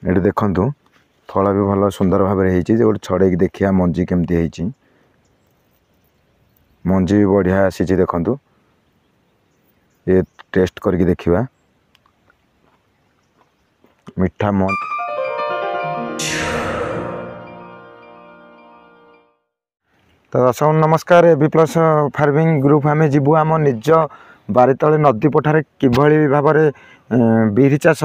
ये देखु फल भी भल सुंदर भाव में होती गोटे छड़े देखिया मंजी केमती है मंजी भी बढ़िया आसी देखु ये टेस्ट करके देखिबा मिठा मन तो दर्शक नमस्कार एबी प्लस फार्मिंग ग्रुप आम जीवु आम निज बारी तले नदी पठारे किभली भाव में बिरी चाष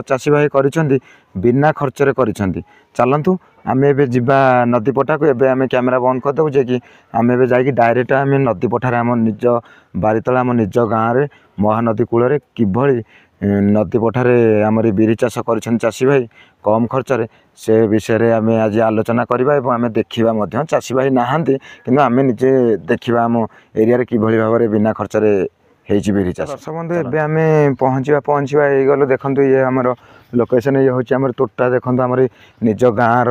चाषी भाई करिसेंती बिना खर्च रे करिसेंती। चलतु आम एबे जिबा नदी पठा को एबे आम कैमेरा बंद कर देबु जे कि आम एबे जाई डायरेक्ट आम नदी पठारे आम निज बारी तले आम निज गाँव रे महानदी कूल रे किभली नदी पठारे आमरी बिरी चाष करिसेंती चाषी भाई कम खर्च रे से विषय आम आज आलोचना करबा एवं आम देखिबा मध्य चाषी भाई नाहांती किंतु आम निजे देखिबा आम एरिया रे किभली भाव रे बिना खर्च रे हेची बिरी चाष। दर्शक बंधु एबे आम पहुँचवा गलु देखु ये आमर लोकेशन ये हूँ आम तोटा देखु आम निज गाँव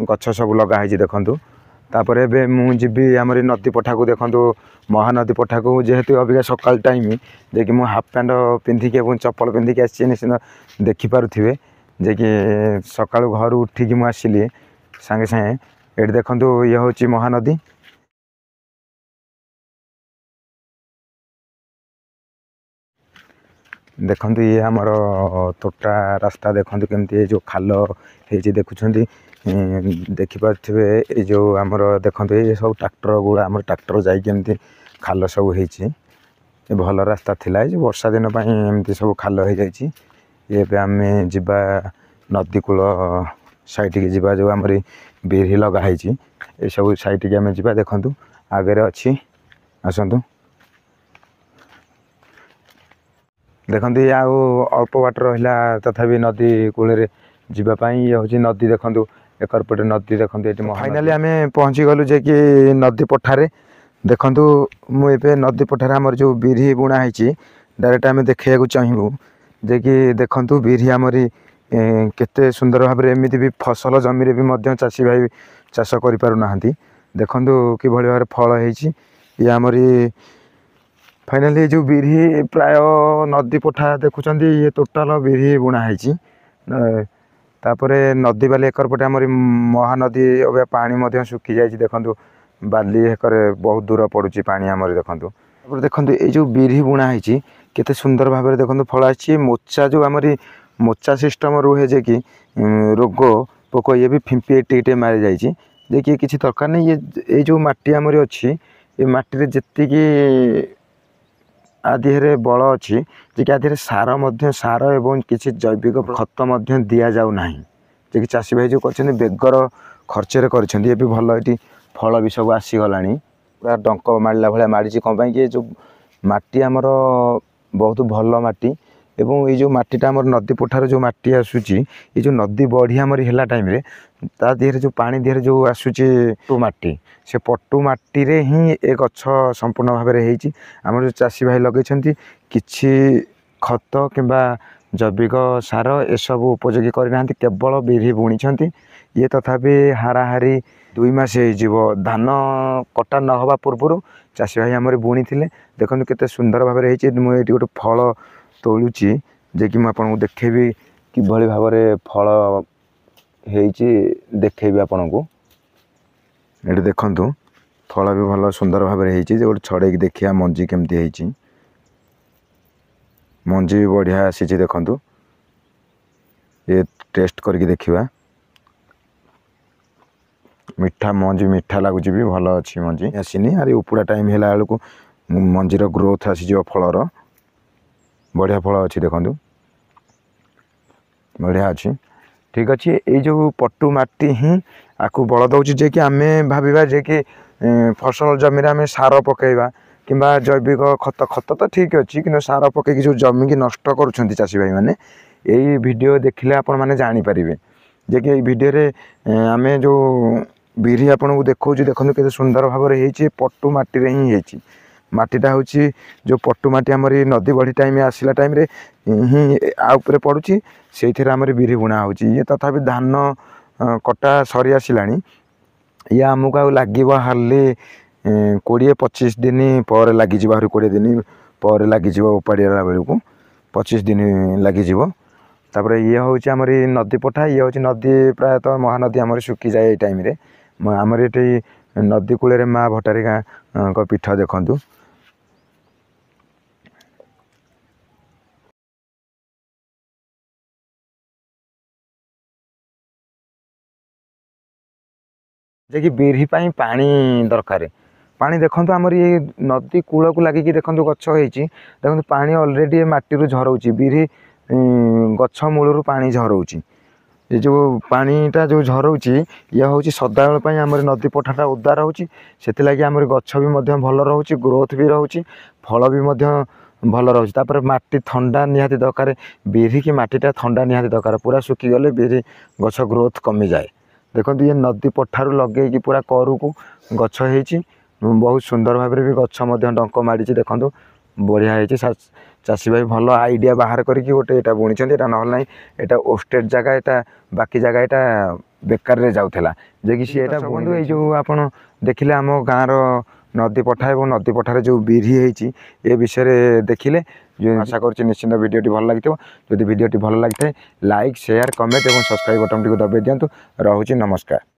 गछ सब लगाई देखु तापर एबे मु जीवी आमरी नदी पठा को देखु महानदी पठा को जेहेतु अबिका सकाल टाइम जे कि हाफ पैंट पिंधिकी चप्पल पिंधिकी आसी निश्चित देखिपे जे कि सका घर उठिकी मुझे सांगे सांगे ये देखु ये हूँ महानदी देखु ये आमर तोटा रास्ता देखु केमती जो खाल हो देखुं देखिपे ये जो आमर देखु ये सब ट्रैक्टर गुड़ा आम ट्रैक्टर जामती खाल सब हो भल रास्ता थिला जो वर्षा दिन एमती सब खाल हो जाए ये आम जीवा नदी कूल साइड की जीवा जो आमरी बिरी लगाई ये सब साइड की आम जीवा देखु आगे अच्छी आसतु देखु ये अल्प बाट रहा तथापि नदी कूल जीवाई ये हूँ नदी देखु एकर पटे नदी देखु ये फाइनाली आम पहुँची गलु जे कि नदी पठारे देखु मुझे नदी पठारे आमर जो बिरी बुणा है डायरेक्ट आम देखा चाहबू जे कि देखु बिरी आमरी केते सुंदर भाव में एमती भी फसल जमी भी चाषी भाई चाष करना देखु कि भाव में फल हो ये आमरी फाइनाली जो बिरी प्राय नदी पठा देखुं ये टोटाल बिरी बुणा है तापर नदी बाली एकर पटे आमरी महानदी अबे पानी सुखी जाए देखु बाली एकर बहुत दूर पड़ुची पानी आमरी देखु देखु ये जो बिरी बुणा है केते सुंदर भाव में देखु फल आसी मोचा जो आमरी मोचा सिस्टम रुहे जे कि रोग पोक ये भी फिंपी टे मारी जाइए जे कि किसी दरकार नहीं ये जो माटी आमरी अच्छी ये माटी जी आदि बल अच्छी जे आदि सार एवं किसी जैविक खत दि जाऊना जे कि चाषी भाई जो कर बेगर खर्च कर भल ये फल भी सब आसीगला पूरा डंक मारला भाया माड़ी कौन कि जो माटी आमर बहुत भल माटी एवं ये जो माटीटा आमर नदी पठार जो माटी आसूची ये जो नदी बढ़ी आमर है टाइम ता देहरे जो पानी देहरे जो आसूची पट्टू माटी से पट्टू माटी रे ही ए गछ संपूर्ण भाव में होती आमर जो चाषी भाई लगे किछि खत किंबा जैविक सार एसबू उपयोगी करना केवल बिरी बुणी ये तथापि हाराहारी 2 मास हो धान कटा न हवा पूर्व चाषी भाई आमर बुणी थे देखो केते सुंदर भाव में होती मुझे गोटे फल तोलुची जे कि मुझे देखेबी किभली भाव में फल होती देखेबी आपन को ये देखु फल भी भल सुंदर भाव में होती गोटे छड़े देखिया मंजी केमती है मंजी भी बढ़िया आसी देखु ये टेस्ट करके देखिबा मिठा मंजी मिठा लगुच भी भल अच्छी मंजी आसीनी अरे उपड़ा टाइम है बेलू मंजीर ग्रोथ आसीज फलर बढ़िया फल अच्छी देखु बढ़िया अच्छी ठीक अच्छे ये जो पट्टू माटी ही आपको बल दौर जे कि आम भाविबा जे कि फसल जमी आम सार पकेबा किंबा जैविक खत खत तो ठीक अच्छी कि सार पकईकी जो जमी की नष्ट करुँच चाषी भाई मैंने यही वीडियो देखिले आपण मैंने जानीपारे जे कि वीडियो रे आम जो बिरी आपन को देखा देखो के सुंदर भाव में होती पट्टू माटी रे ही होती माटीटा हूँ जो पट्टू माटी आमरी नदी बढ़ी टाइम आसला टाइम ही आउे पड़ुची से आमरी बिरी बुणा हो तथापि धान कटा सरी आसला ये आमको आ लगे हार्ली 20-25 दिन पर लगे 20 दिन पर लगे उपाड़ा बेलू 25 दिन लगे तापर ये हूँ आमर नदी पठा ये हूँ नदी प्रायतः महानदी आमर सुखी जाए टाइम आमर ये नदी कूल माँ भट्टारिका पीठ देखु जे कि बिरी पाई पानी दरकार पानी देखो आमर ये नदी कूल को लगिकी देखो गछ देखो पानी अलरेडी मटी झरोची बिरी गछ मूलर पानी झरोची ये जो पानीटा जो झरोची ये हूँ सदाबेल आम नदी पठाटा ओदा रोचे से लगी आम गछ भी भल रोचे ग्रोथ भी रोचे फल भी भल रोचे तापर माटी थंडा निहाती दरकार बिरी की माटीटा थंडा निहाती दरकार पूरा सुखी गले बिरी गछ ग्रोथ कमी जाए देखो ये नदी पठारू लगे पूरा करू को गछ हो बहुत सुंदर भाव भी गछ डंक माड़ी देखो बढ़िया है चाषी भाई भल आइडिया बाहर करके गोटे यहाँ बुणी ना ना यहाँ ओस्टेड जगह यहाँ बाकी जगह यहाँ बेकार रे जाऊला जे कि सी बंधु ये जो आप देखिले आम गाँव नदी पठा और नदी पठार जो बिरी है विषय देखिले जो आशा कर निश्चिंत भिडियोटी भल लगी जदि भिडियोटी भल लगी लाइक शेयर कमेंट और सब्सक्राइब बटन टी दबाई दिंतु रोचे नमस्कार।